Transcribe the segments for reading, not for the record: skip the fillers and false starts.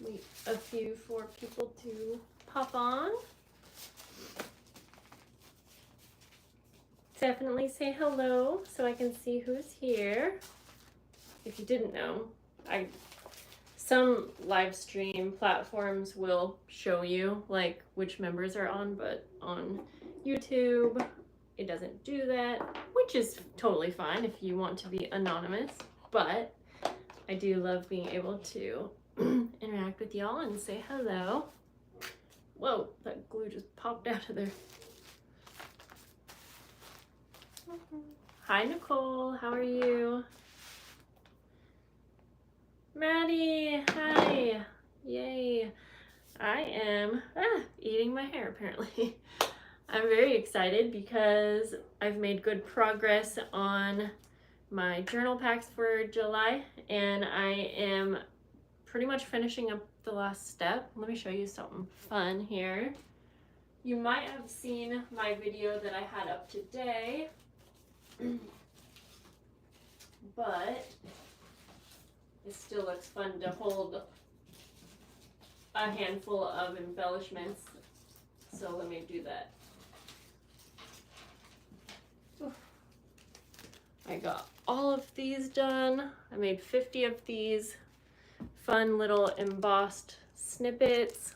Wait a few for people to pop on. Definitely say hello so I can see who's here. If you didn't know, some live stream platforms will show you like which members are on, but on YouTube it doesn't do that, which is totally fine if you want to be anonymous, but I do love being able to interact with y'all and say hello. Whoa, that glue just popped out of there. Hi Nicole, how are you? Maddie, hi. Yay. I am eating my hair apparently. I'm very excited because I've made good progress on my journal packs for July, and I am pretty much finishing up the last step. Let me show you something fun here. You might have seen my video that I had up today, but it still looks fun to hold a handful of embellishments. So let me do that. I got all of these done. I made 50 of these fun little embossed snippets,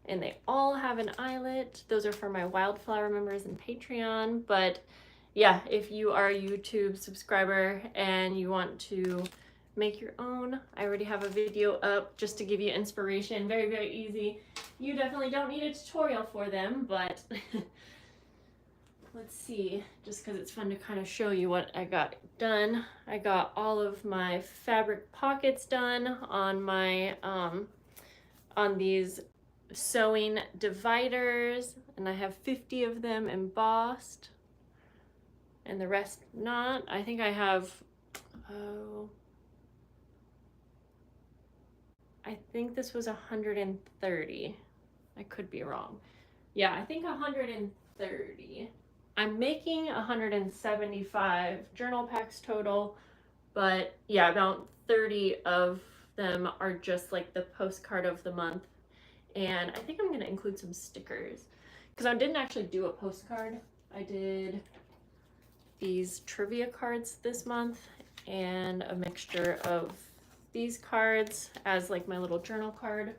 and they all have an eyelet. Those are for my wildflower members and Patreon. But yeah, if you are a YouTube subscriber and you want to make your own, I already have a video up just to give you inspiration. Very, very easy. You definitely don't need a tutorial for them, but let's see, just because it's fun to kind of show you what I got done. I got all of my fabric pockets done on my on these sewing dividers, and I have 50 of them embossed and the rest not. I think I have, I think this was 130. I could be wrong. Yeah, I think 130. I'm making 175 journal packs total, but yeah, about 30 of them are just like the postcard of the month. And I think I'm gonna include some stickers because I didn't actually do a postcard. I did these trivia cards this month and a mixture of these cards as like my little journal card.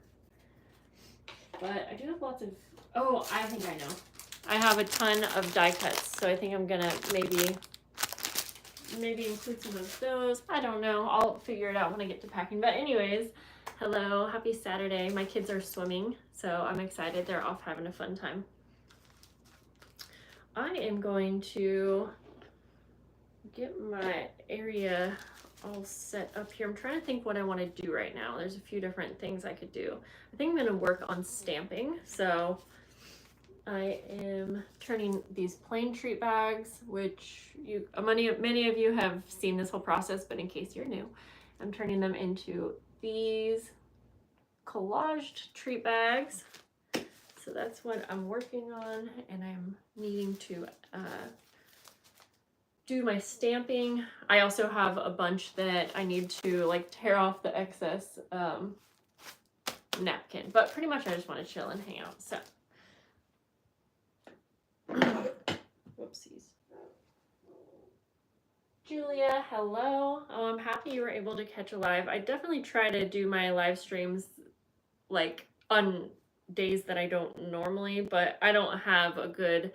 But I do have lots of, oh, I think I know. I have a ton of die cuts, so I think I'm gonna maybe include some of those. I don't know, I'll figure it out when I get to packing. But anyways, hello, happy Saturday. My kids are swimming, so I'm excited. They're off having a fun time. I am going to get my area all set up here. I'm trying to think what I want to do right now. There's a few different things I could do. I think I'm going to work on stamping. So I am turning these plain treat bags, which many of you have seen this whole process, but in case you're new, I'm turning them into these collaged treat bags. So that's what I'm working on, and I'm needing to do my stamping. I also have a bunch that I need to like tear off the excess napkin, but pretty much I just want to chill and hang out. So whoopsies. Julia, hello. Oh, I'm happy you were able to catch a live. I definitely try to do my live streams like on days that I don't normally, but I don't have a good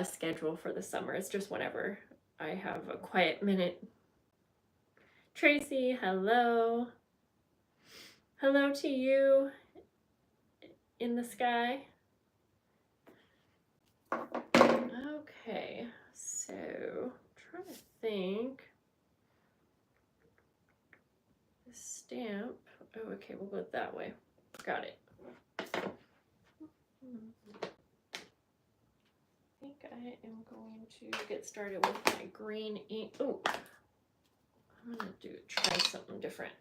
schedule for the summer. It's just whenever I have a quiet minute. Tracy, hello. Hello to you in the sky. Okay, so I'm trying to think. The stamp. Oh, okay, we'll go that way. Got it. I think I am going to get started with my green ink. Oh, I'm gonna try something different.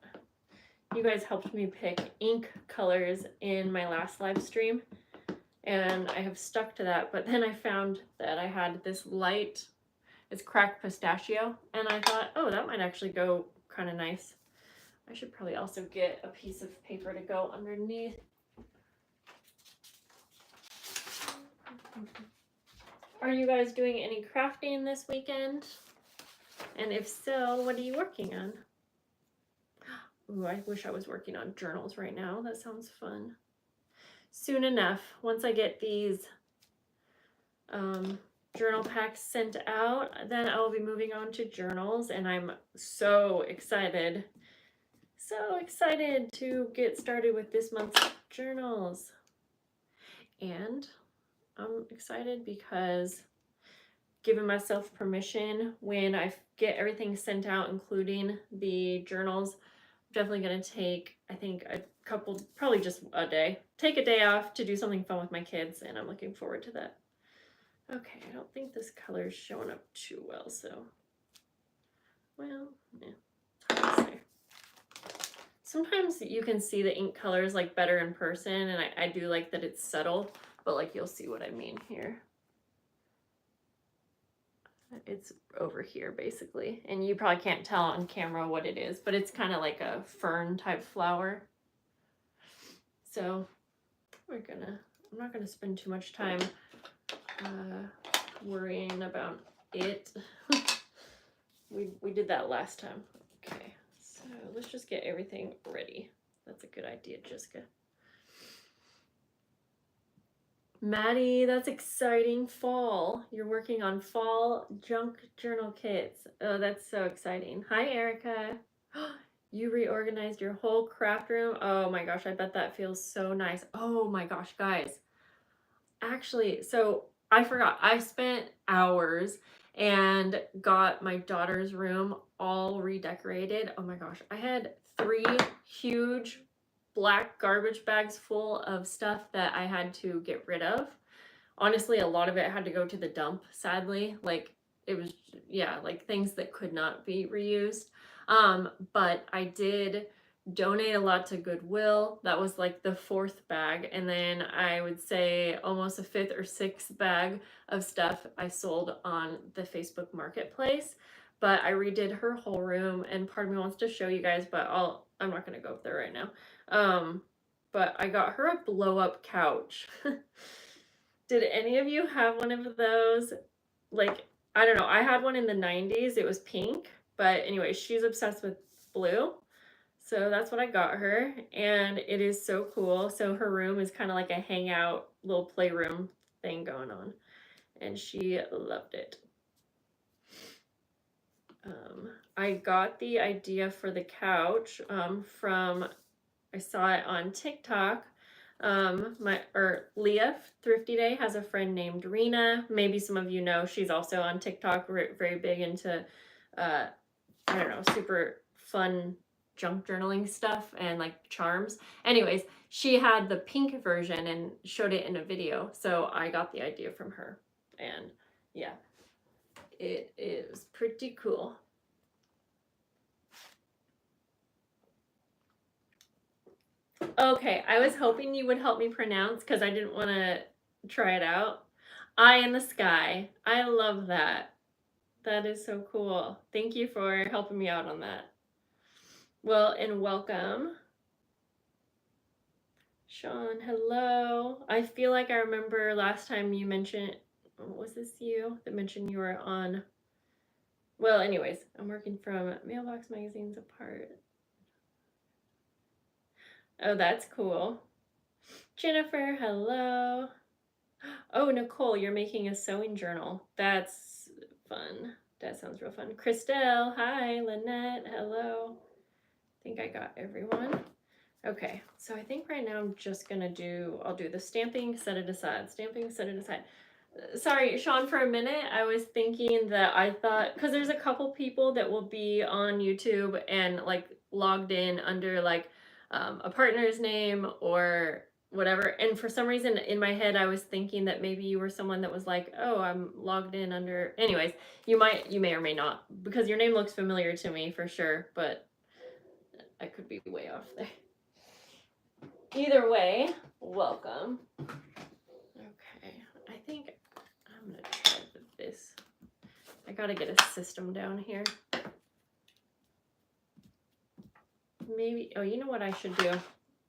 You guys helped me pick ink colors in my last live stream, and I have stuck to that, but then I found that I had this light, it's cracked pistachio, and I thought, oh, that might actually go kind of nice I should probably also get a piece of paper to go underneath. Are you guys doing any crafting this weekend? And if so, what are you working on? Ooh, I wish I was working on journals right now. That sounds fun. Soon enough, once I get these journal packs sent out, then I will be moving on to journals, and I'm so excited to get started with this month's journals. And I'm excited because giving myself permission when I get everything sent out, including the journals, I'm definitely going to take, I think, a couple, probably just a day, take a day off to do something fun with my kids, and I'm looking forward to that. Okay, I don't think this color is showing up too well, so, well, yeah, it's hard to say. Sometimes you can see the ink colors like better in person, and I do like that it's subtle, but like you'll see what I mean here. It's over here basically, and you probably can't tell on camera what it is, but it's kind of like a fern type flower. So I'm not gonna spend too much time worrying about it. we did that last time. Okay, so let's just get everything ready. That's a good idea, Jessica. Maddie, that's exciting. Fall. You're working on fall junk journal kits. Oh, that's so exciting. Hi, Erica. You reorganized your whole craft room. Oh my gosh, I bet that feels so nice. Oh my gosh, guys. Actually, so I forgot. I spent hours and got my daughter's room all redecorated. Oh my gosh, I had 3 huge black garbage bags full of stuff that I had to get rid of. Honestly, a lot of it had to go to the dump, sadly. Like, it was, yeah, like things that could not be reused. But I did donate a lot to Goodwill. That was like the 4th bag. And then I would say almost a 5th or 6th bag of stuff I sold on the Facebook Marketplace. But I redid her whole room, and part of me wants to show you guys, but I'm not gonna go up there right now. But I got her a blow-up couch. Did any of you have one of those? Like, I don't know, I had one in the 90s. It was pink, but anyway, she's obsessed with blue. So that's what I got her, and it is so cool. So her room is kind of like a hangout little playroom thing going on, and she loved it. I got the idea for the couch from, I saw it on TikTok. Leah Thrifty Day has a friend named Rena. Maybe some of you know, she's also on TikTok, very big into, I don't know, super fun junk journaling stuff and like charms. Anyways, she had the pink version and showed it in a video. So I got the idea from her, and yeah, it is pretty cool. Okay, I was hoping you would help me pronounce because I didn't want to try it out. Eye in the sky. I love that. That is so cool. Thank you for helping me out on that. Well, and welcome. Sean, hello. I feel like I remember last time you mentioned, was this you that mentioned you were on? Well, anyways, I'm working from Mailbox Magazines apart. Oh, that's cool. Jennifer, hello. Oh, Nicole, you're making a sewing journal. That's fun. That sounds real fun. Christelle, hi. Lynette, hello. I think I got everyone. Okay, so I think right now I'm just gonna I'll do the stamping, set it aside. Stamping, set it aside. Sorry, Sean, for a minute, I was thinking that I thought, because there's a couple people that will be on YouTube and like logged in under like a partner's name or whatever. And for some reason in my head, I was thinking that maybe you were someone that was like, oh, I'm logged in under, anyways, you may or may not, because your name looks familiar to me for sure, but I could be way off there. Either way, welcome. Okay, I think I'm gonna try this. I gotta get a system down here. maybe, oh, you know what I should do?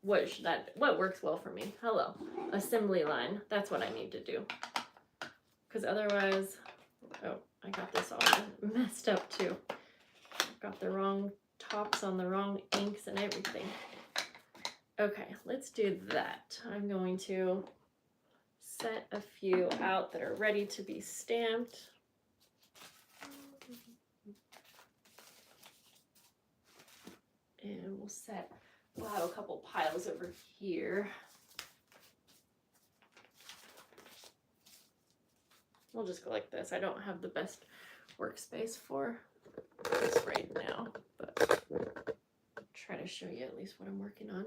What works well for me? Hello. Assembly line. That's what I need to do. Because otherwise, oh, I got this all messed up too. Got the wrong tops on the wrong inks and everything. Okay, let's do that. I'm going to set a few out that are ready to be stamped. And we'll have a couple piles over here. We'll just go like this. I don't have the best workspace for this right now, but I'll try to show you at least what I'm working on.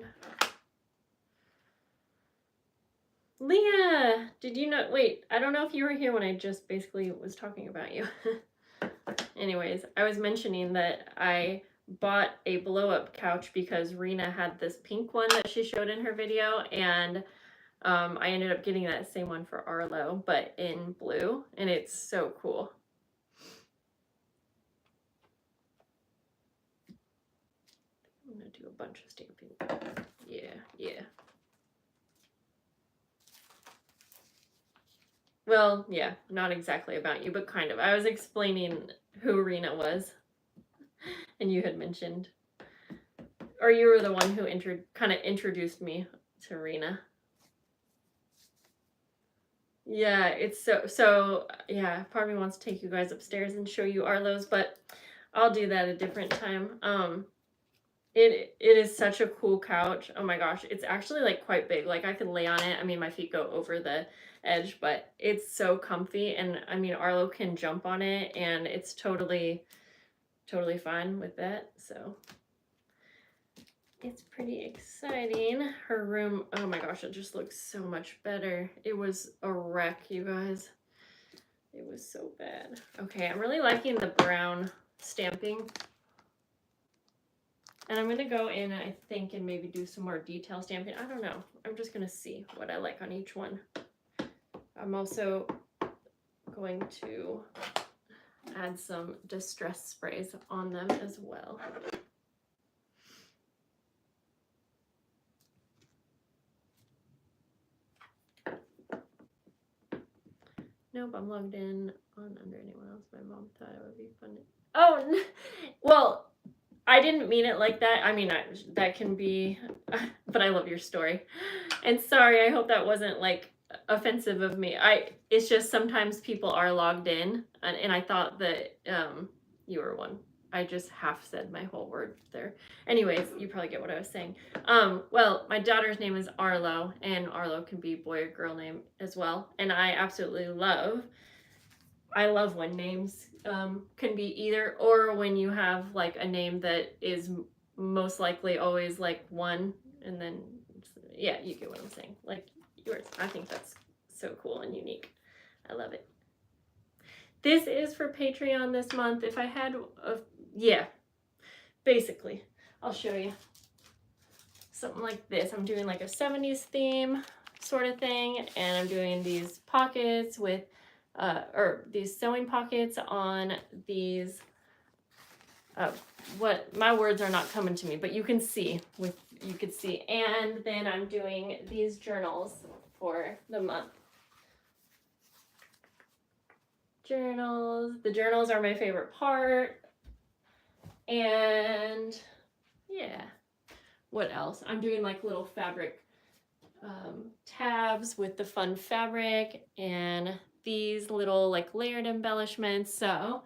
Leah, did you know, wait, I don't know if you were here when I just basically was talking about you. Anyways, I was mentioning that I bought a blow-up couch because Rena had this pink one that she showed in her video, and I ended up getting that same one for Arlo, but in blue, and it's so cool. I'm gonna do a bunch of stamping. Yeah. Well, yeah, not exactly about you, but kind of. I was explaining who Rena was, and you had mentioned, or you were the one who kind of introduced me to Rena. Yeah, it's so yeah, part of me wants to take you guys upstairs and show you Arlo's, but I'll do that a different time. It is such a cool couch. Oh my gosh, it's actually like quite big. Like I could lay on it. I mean, my feet go over the edge, but it's so comfy, and I mean Arlo can jump on it, and it's totally fine with that. So it's pretty exciting. Her room, oh my gosh, it just looks so much better. It was a wreck, you guys. It was so bad. Okay, I'm really liking the brown stamping. And I'm going to go in, I think, and maybe do some more detail stamping. I don't know. I'm just going to see what I like on each one. I'm also going to add some distress sprays on them as well. Nope, I'm logged in on under anyone else. My mom thought it would be fun. Oh, well, I didn't mean it like that. I mean, that can be, but I love your story. And sorry, I hope that wasn't like offensive of me. It's just sometimes people are logged in, and I thought that you were one. I just half said my whole word there. Anyways, you probably get what I was saying. Well, my daughter's name is Arlo, and Arlo can be boy or girl name as well. And I absolutely love when names can be either, or when you have like a name that is most likely always like one, and then, yeah, you get what I'm saying. Like yours. I think that's so cool and unique. I love it. This is for Patreon this month. If I had yeah, basically, I'll show you something like this. I'm doing like a 70s theme sort of thing, and I'm doing these pockets with or these sewing pockets on these what my words are not coming to me, but you can see and then I'm doing these journals for the month. The journals are my favorite part. And yeah, what else? I'm doing like little fabric tabs with the fun fabric, and these little like layered embellishments. So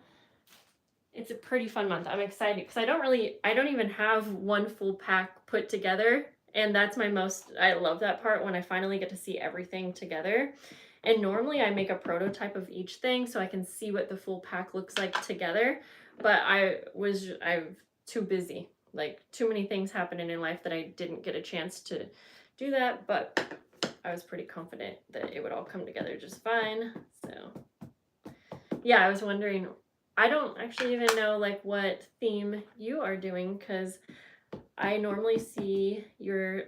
it's a pretty fun month. I'm excited because I don't even have one full pack put together, and that's I love that part when I finally get to see everything together. And normally I make a prototype of each thing so I can see what the full pack looks like together, but I'm too busy. Like too many things happening in life that I didn't get a chance to do that, but I was pretty confident that it would all come together just fine. So yeah, I was wondering, I don't actually even know like what theme you are doing, because I normally see your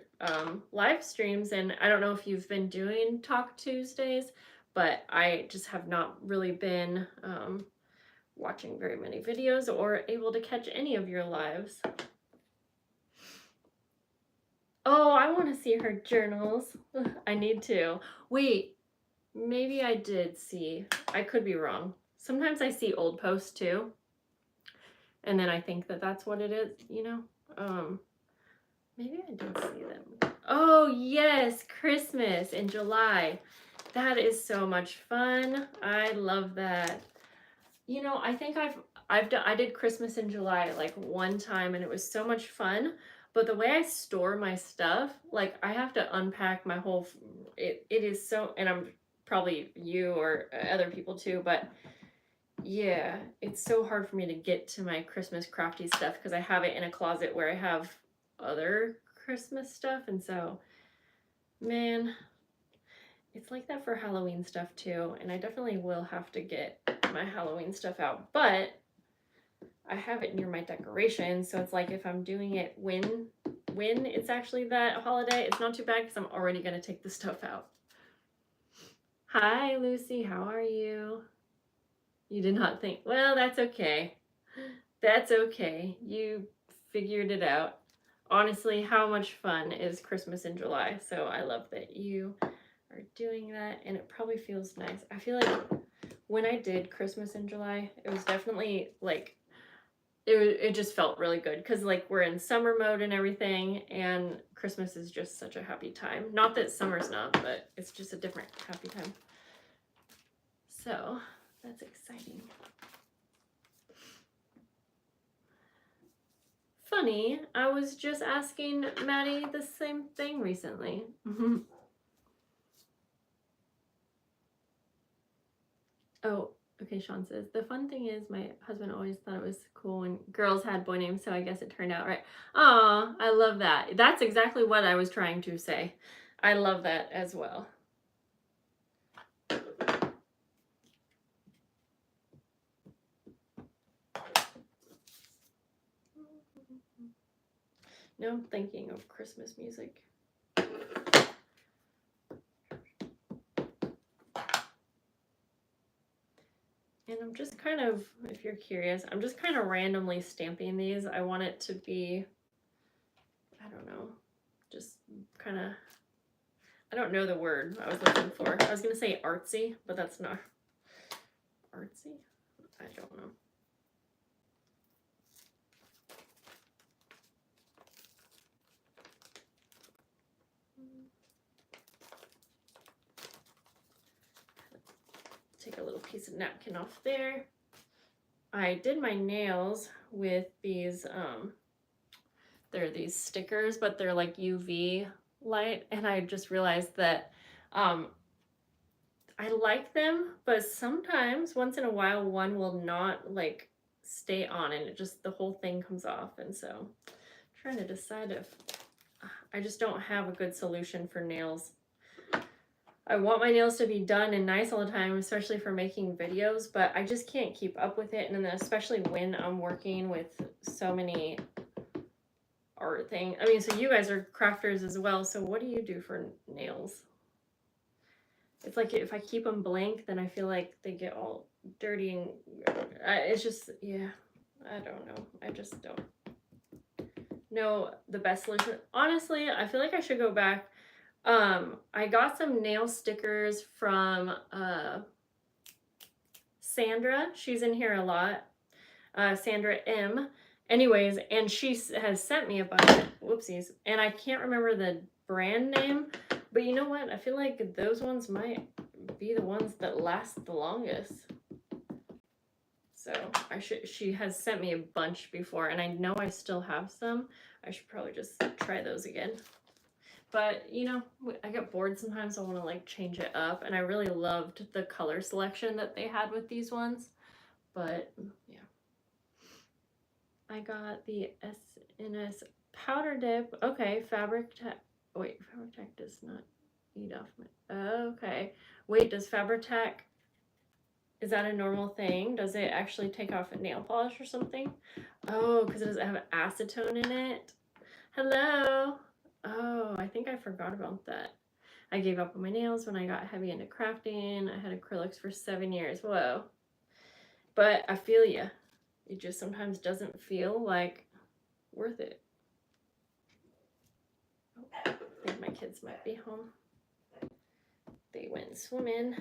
live streams, and I don't know if you've been doing Talk Tuesdays, but I just have not really been watching very many videos or able to catch any of your lives. Oh, I want to see her journals. I need to. Wait, maybe I did see. I could be wrong. Sometimes I see old posts too. And then I think that that's what it is, you know? Maybe I did see them. Oh, yes, Christmas in July. That is so much fun. I love that. You know, I think I did Christmas in July like one time and it was so much fun. But the way I store my stuff, like I have to unpack my whole it is so, and I'm probably you or other people too, but yeah, it's so hard for me to get to my Christmas crafty stuff because I have it in a closet where I have other Christmas stuff, and so man, it's like that for Halloween stuff too, and I definitely will have to get my Halloween stuff out, but I have it near my decorations, so it's like if I'm doing it when it's actually that holiday, it's not too bad because I'm already gonna take the stuff out. Hi Lucy, how are you? You did not think, well, that's okay. That's okay. You figured it out. Honestly, how much fun is Christmas in July? So I love that you are doing that, and it probably feels nice. I feel like when I did Christmas in July, it was definitely like it just felt really good because like we're in summer mode and everything, and Christmas is just such a happy time. Not that summer's not, but it's just a different happy time. So that's exciting. Funny, I was just asking Maddie the same thing recently. Oh, okay, Sean says, the fun thing is my husband always thought it was cool when girls had boy names, so I guess it turned out right. Aw, I love that. That's exactly what I was trying to say. I love that as well. Now I'm thinking of Christmas music. And I'm just kind of, if you're curious, I'm just kind of randomly stamping these. I want it to be, I don't know, just kind of, I don't know the word I was looking for. I was going to say artsy, but that's not artsy. I don't know. Take a little piece of napkin off there. I did my nails with these, they're these stickers, but they're like UV light, and I just realized that I like them, but sometimes once in a while one will not like stay on and it just, the whole thing comes off, and so I'm trying to decide if I just don't have a good solution for nails. I want my nails to be done and nice all the time, especially for making videos, but I just can't keep up with it. And then especially when I'm working with so many art things. I mean, so you guys are crafters as well. So what do you do for nails? It's like if I keep them blank, then I feel like they get all dirty and it's just, yeah, I don't know. I just don't know the best solution. Honestly, I feel like I should go back. I got some nail stickers from Sandra. She's in here a lot. Sandra M. Anyways, and she has sent me a bunch. Whoopsies. And I can't remember the brand name, but you know what? I feel like those ones might be the ones that last the longest. So she has sent me a bunch before, and I know I still have some. I should probably just try those again. But, you know, I get bored sometimes. I want to, like, change it up. And I really loved the color selection that they had with these ones. But, yeah. I got the SNS Powder Dip. Okay, Fabric Tech. Wait, Fabric Tech does not eat off my... Okay. Wait, does Fabric Tech... Is that a normal thing? Does it actually take off a nail polish or something? Oh, because it doesn't have acetone in it. Hello. Oh, I think I forgot about that. I gave up on my nails when I got heavy into crafting. I had acrylics for 7 years. Whoa. But I feel ya. It just sometimes doesn't feel like worth it. I think my kids might be home. They went swimming.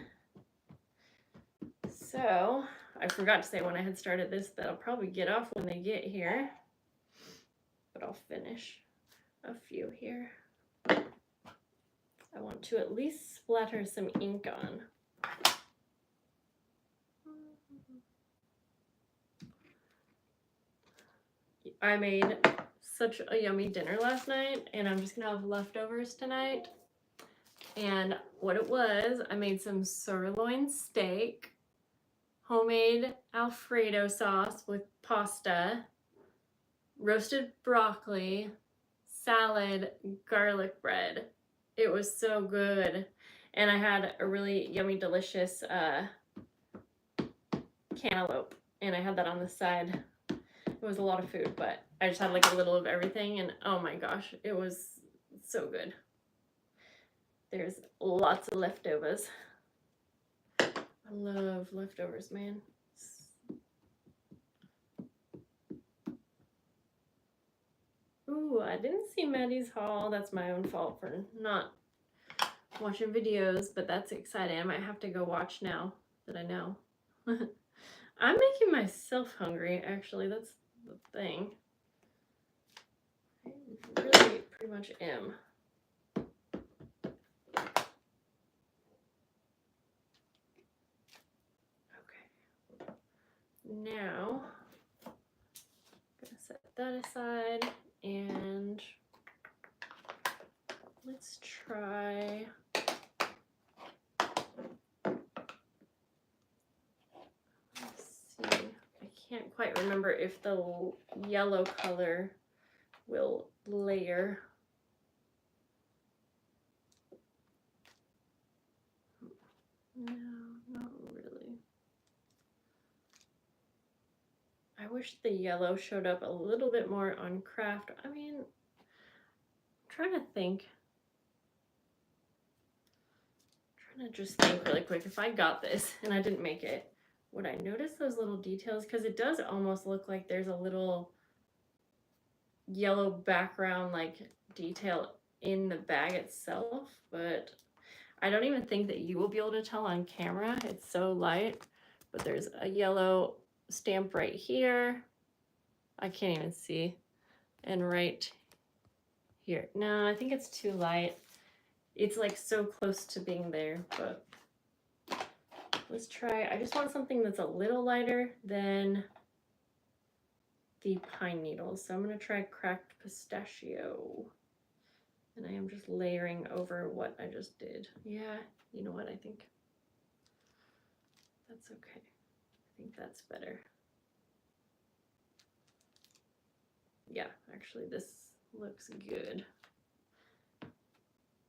So I forgot to say when I had started this that I'll probably get off when they get here, but I'll finish a few here. I want to at least splatter some ink on. I made such a yummy dinner last night, and I'm just gonna have leftovers tonight. And what it was, I made some sirloin steak, homemade Alfredo sauce with pasta, roasted broccoli, salad, garlic bread. It was so good. And I had a really yummy, delicious cantaloupe, and I had that on the side. It was a lot of food, but I just had like a little of everything, and oh my gosh, it was so good. There's lots of leftovers. I love leftovers, man. Ooh, I didn't see Maddie's haul. That's my own fault for not watching videos, but that's exciting. I might have to go watch now that I know. I'm making myself hungry, actually. That's the thing. I really pretty much am. Okay. Now, I'm gonna set that aside, and let's try I can't quite remember if the yellow color will layer. No, not really. I wish the yellow showed up a little bit more on craft. I mean, I'm trying to think. I'm trying to just think really quick. If I got this and I didn't make it, would I notice those little details? Because it does almost look like there's a little yellow background like detail in the bag itself, but I don't even think that you will be able to tell on camera. It's so light, but there's a yellow stamp right here. I can't even see. And right here. No, I think it's too light. It's like so close to being there, but let's try. I just want something that's a little lighter than the pine needles. So I'm going to try cracked pistachio. And I am just layering over what I just did. Yeah, you know what? I think that's okay. I think that's better. Yeah, actually this looks good.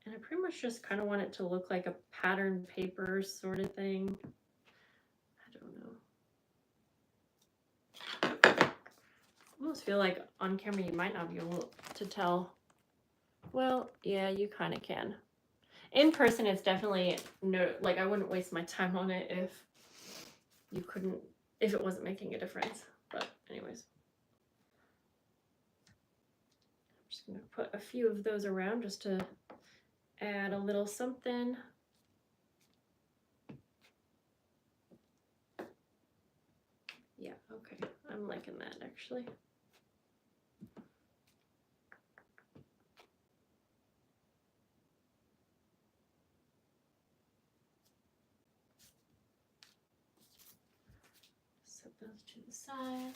And I pretty much just kind of want it to look like a pattern paper sort of thing. I don't know. I almost feel like on camera you might not be able to tell. Well, yeah, you kind of can. In person, it's definitely no, like I wouldn't waste my time on it if you couldn't, if it wasn't making a difference. But anyways, I'm just gonna put a few of those around just to add a little something. Yeah, okay, I'm liking that actually. Set those to the side.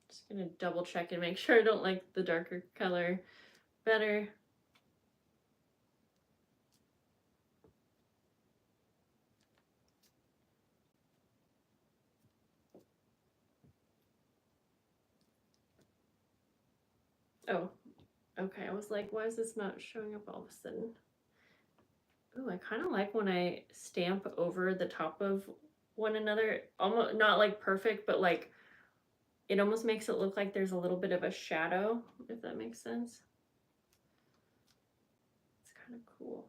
Just gonna double check and make sure I don't like the darker color better. Oh, okay, I was like, why is this not showing up all of a sudden? Ooh, I kind of like when I stamp over the top of one another, almost not like perfect, but like it almost makes it look like there's a little bit of a shadow, if that makes sense. It's kind of cool.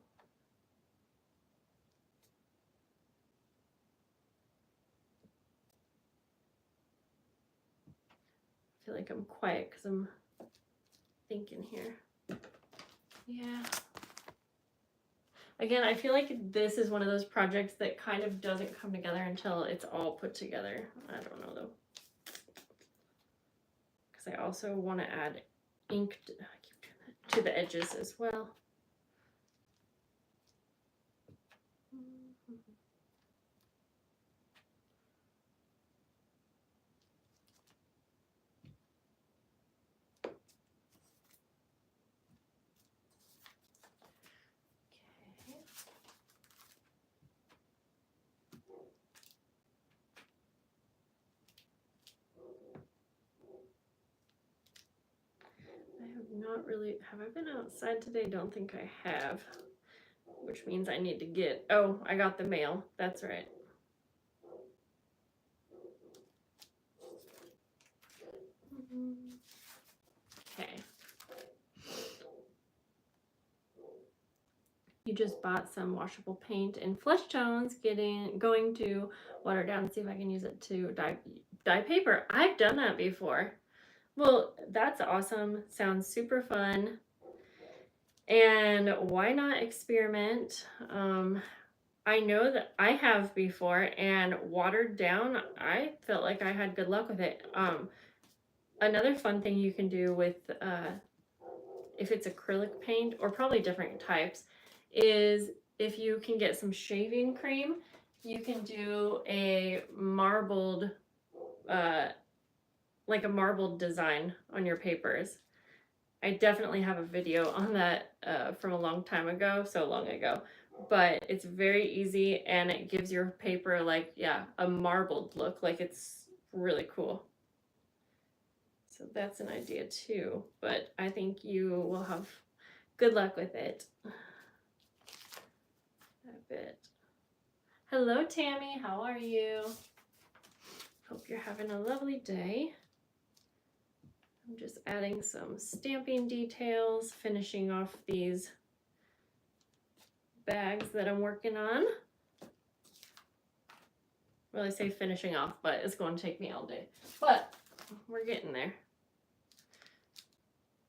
I feel like I'm quiet because I'm thinking here. Yeah. Again, I feel like this is one of those projects that kind of doesn't come together until it's all put together. I don't know though. Because I also want to add ink to the edges as well. Not really. Have I been outside today? Don't think I have. Which means I need to get. Oh, I got the mail. That's right. Okay. You just bought some washable paint in flesh tones. Going to water it down and see if I can use it to dye paper. I've done that before. Well, that's awesome. Sounds super fun. And why not experiment? I know that I have before, and watered down, I felt like I had good luck with it. Another fun thing you can do with, if it's acrylic paint, or probably different types, is if you can get some shaving cream, you can do a marbled, like a marbled design on your papers. I definitely have a video on that from a long time ago, so long ago, but it's very easy and it gives your paper like, yeah, a marbled look, like it's really cool. So that's an idea too, but I think you will have good luck with it. I bet. Hello, Tammy, how are you? Hope you're having a lovely day. I'm just adding some stamping details, finishing off these bags that I'm working on. Well, I say finishing off, but it's going to take me all day. But we're getting there.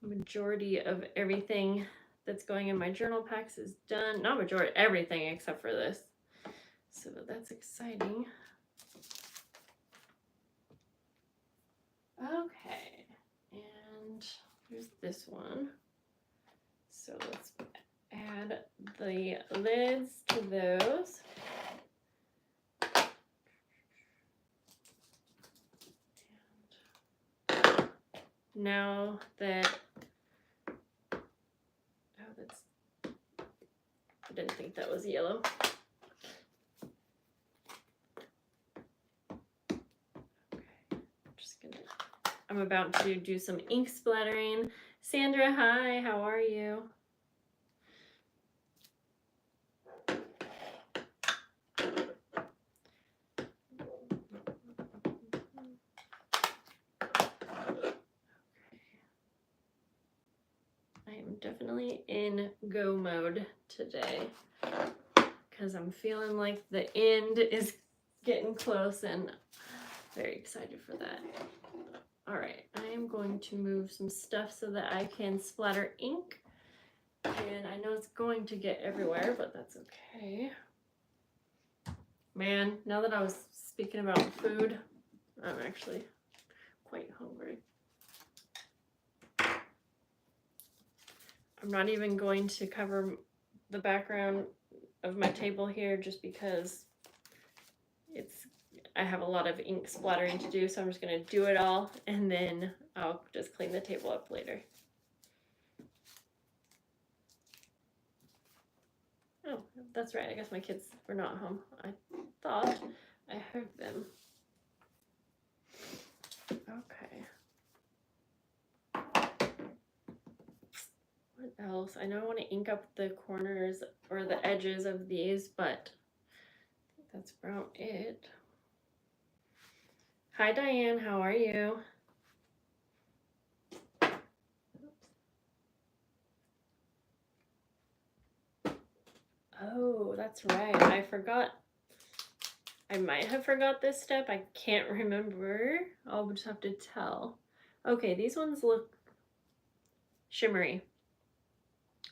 Majority of everything that's going in my journal packs is done. Not majority, everything except for this. So that's exciting. Okay. And here's this one. So let's add the lids to those. And now that, I didn't think that was yellow. I'm about to do some ink splattering. Sandra, hi, how are you? I am definitely in go mode today because I'm feeling like the end is getting close and very excited for that. All right, I am going to move some stuff so that I can splatter ink. And I know it's going to get everywhere, but that's okay. Man, now that I was speaking about food, I'm actually quite hungry. I'm not even going to cover the background of my table here just because I have a lot of ink splattering to do, so I'm just going to do it all and then I'll just clean the table up later. Oh, that's right. I guess my kids were not home. I thought I heard them. Okay. What else? I know I want to ink up the corners or the edges of these, but I think that's about it. Hi, Diane. How are you? Oh, that's right. I forgot. I might have forgot this step. I can't remember. I'll just have to tell. Okay, these ones look shimmery.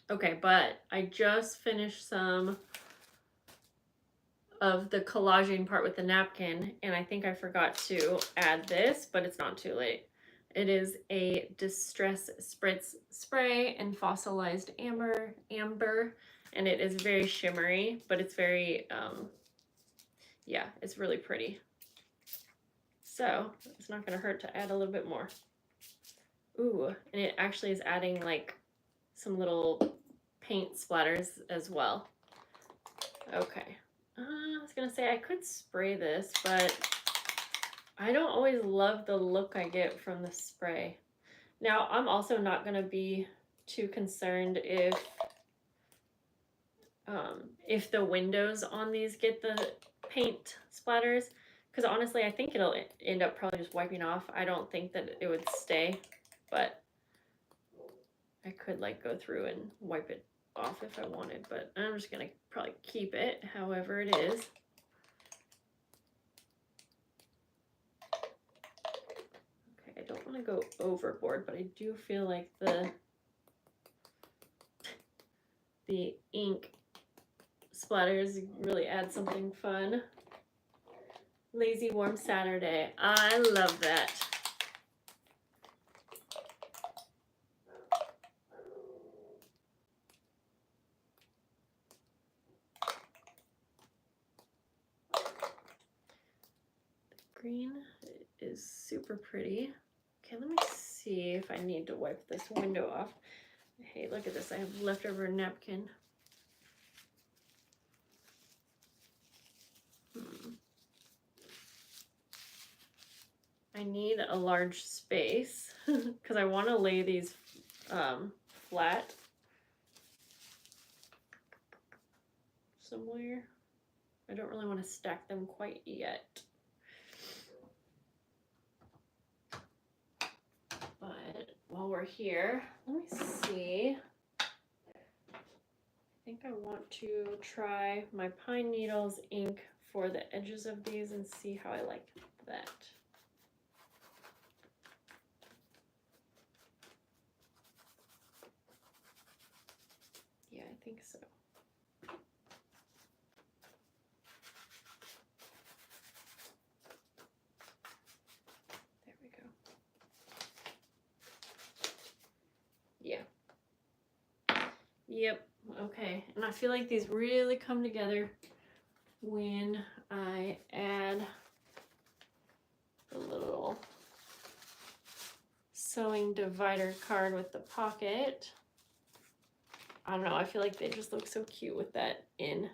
Okay, but I just finished some of the collaging part with the napkin, and I think I forgot to add this, but it's not too late. It is a Distress Spritz Spray in fossilized amber, and it is very shimmery, but it's very, yeah, it's really pretty. So it's not gonna hurt to add a little bit more. Ooh, and it actually is adding like some little paint splatters as well. Okay. I was gonna say I could spray this, but I don't always love the look I get from the spray. Now, I'm also not gonna be too concerned if the windows on these get the paint splatters, because honestly, I think it'll end up probably just wiping off. I don't think that it would stay, but I could like go through and wipe it off if I wanted, but I'm just gonna probably keep it however it is. Okay, I don't want to go overboard, but I do feel like the ink splatters really add something fun. Lazy warm Saturday. I love that. The green is super pretty. Okay, let me see if I need to wipe this window off. Hey, look at this. I have leftover napkin. I need a large space because I want to lay these flat somewhere. I don't really want to stack them quite yet. But while we're here, let me see. I think I want to try my pine needles ink for the edges of these and see how I like that. Yeah, I think so. There we go. Yeah. Yep. Okay. And I feel like these really come together when I add the little sewing divider card with the pocket. I don't know, I feel like they just look so cute with that in.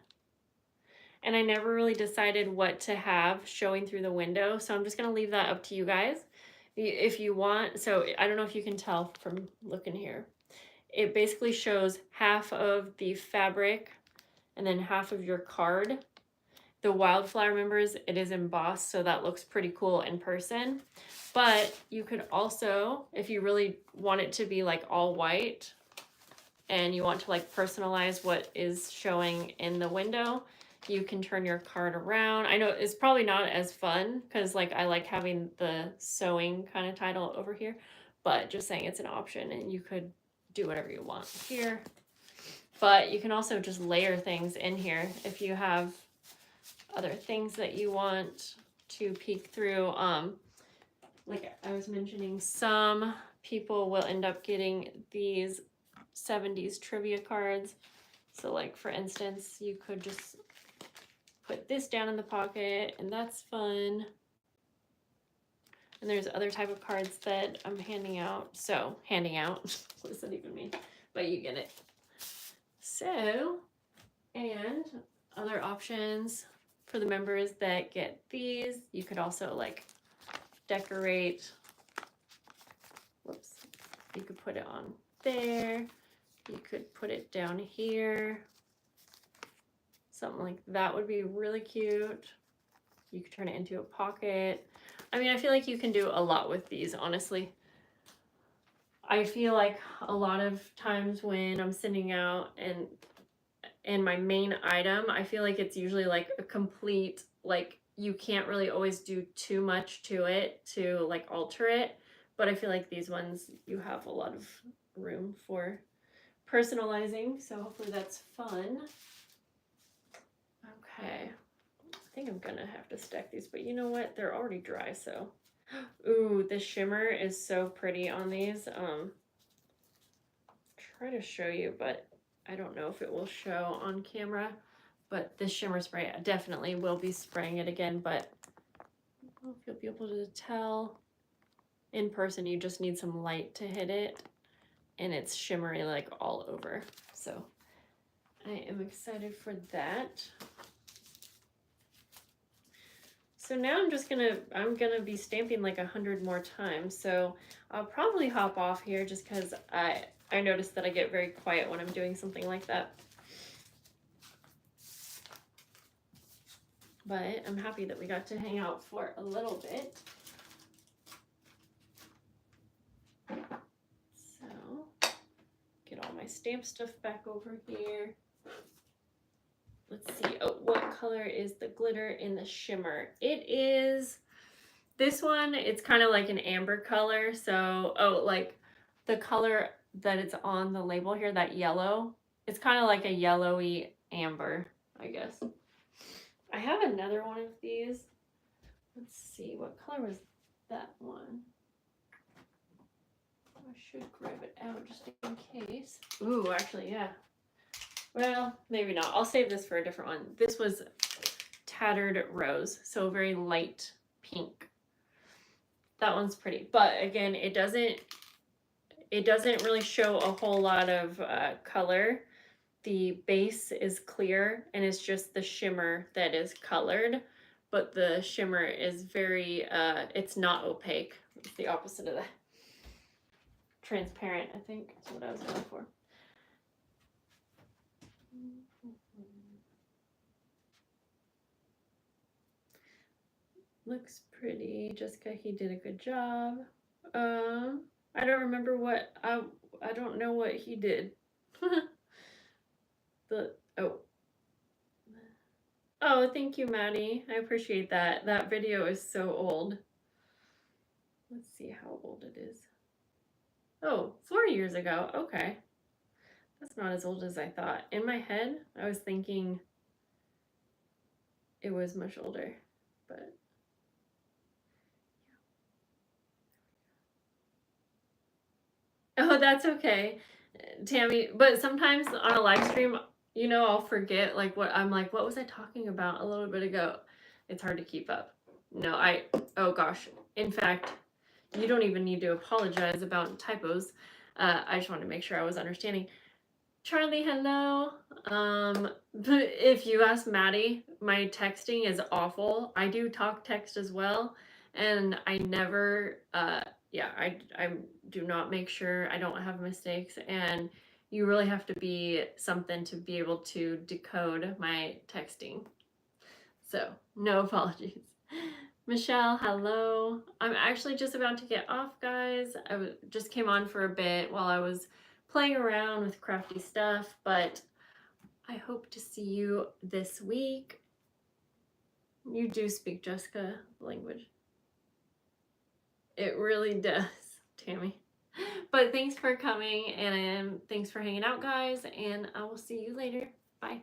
And I never really decided what to have showing through the window, so I'm just gonna leave that up to you guys. If you want, so I don't know if you can tell from looking here. It basically shows half of the fabric and then half of your card. The wildflower members, it is embossed, so that looks pretty cool in person. But you could also, if you really want it to be like all white and you want to like personalize what is showing in the window, you can turn your card around. I know it's probably not as fun because like I like having the sewing kind of title over here, but just saying it's an option and you could do whatever you want here. But you can also just layer things in here if you have other things that you want to peek through. Like I was mentioning, some people will end up getting these 70s trivia cards. So like for instance, you could just put this down in the pocket and that's fun. And there's other type of cards that I'm handing out. So handing out, what does that even mean? But you get it. So, and other options for the members that get these, you could also like decorate. Whoops. You could put it on there. You could put it down here. Something like that would be really cute. You could turn it into a pocket. I mean, I feel like you can do a lot with these, honestly. I feel like a lot of times when I'm sending out and my main item, I feel like it's usually like a complete, like you can't really always do too much to it to like alter it. but I feel like these ones you have a lot of room for personalizing, so hopefully that's fun. Okay, I think I'm gonna have to stack these, but you know what? They're already dry, so. Ooh, the shimmer is so pretty on these. Try to show you, but I don't know if it will show on camera. But this shimmer spray, I definitely will be spraying it again, but I don't know if you'll be able to tell. In person, you just need some light to hit it, and it's shimmery like all over. So I am excited for that. So now I'm gonna be stamping like 100 more times. So I'll probably hop off here just because I noticed that I get very quiet when I'm doing something like that. But I'm happy that we got to hang out for a little bit. So get all my stamp stuff back over here. Let's see, oh, what color is the glitter in the shimmer? It is, this one, it's kind of like an amber color. So, oh, like the color that it's on the label here, that yellow, it's kind of like a yellowy amber, I guess. I have another one of these. Let's see, what color was that one? I should grab it out just in case. Ooh, actually, yeah. Well, maybe not. I'll save this for a different one. This was Tattered Rose, so very light pink. That one's pretty, but again, it doesn't really show a whole lot of color. The base is clear and it's just the shimmer that is colored, but the shimmer is very it's not opaque. It's the opposite of that. Transparent, I think is what I was going for. Looks pretty. Jessica, he did a good job. I don't remember what I don't know what he did. Oh, thank you, Maddie. I appreciate that. That video is so old. Let's see how old it is. Oh, 4 years ago. Okay. That's not as old as I thought. In my head, I was thinking it was much older, but oh, that's okay, Tammy. But sometimes on a live stream, you know, I'll forget like what I'm like, what was I talking about a little bit ago? It's hard to keep up. No, oh gosh. In fact, you don't even need to apologize about typos. I just wanted to make sure I was understanding. Charlie, hello. If you ask Maddie, my texting is awful. I do talk text as well, and I never, yeah, I do not make sure I don't have mistakes, and you really have to be something to be able to decode my texting. So, no apologies. Michelle, hello. I'm actually just about to get off, guys. Just came on for a bit while I was playing around with crafty stuff, but I hope to see you this week. You do speak Jessica language. It really does, Tammy. But thanks for coming, and thanks for hanging out, guys, and I will see you later. Bye.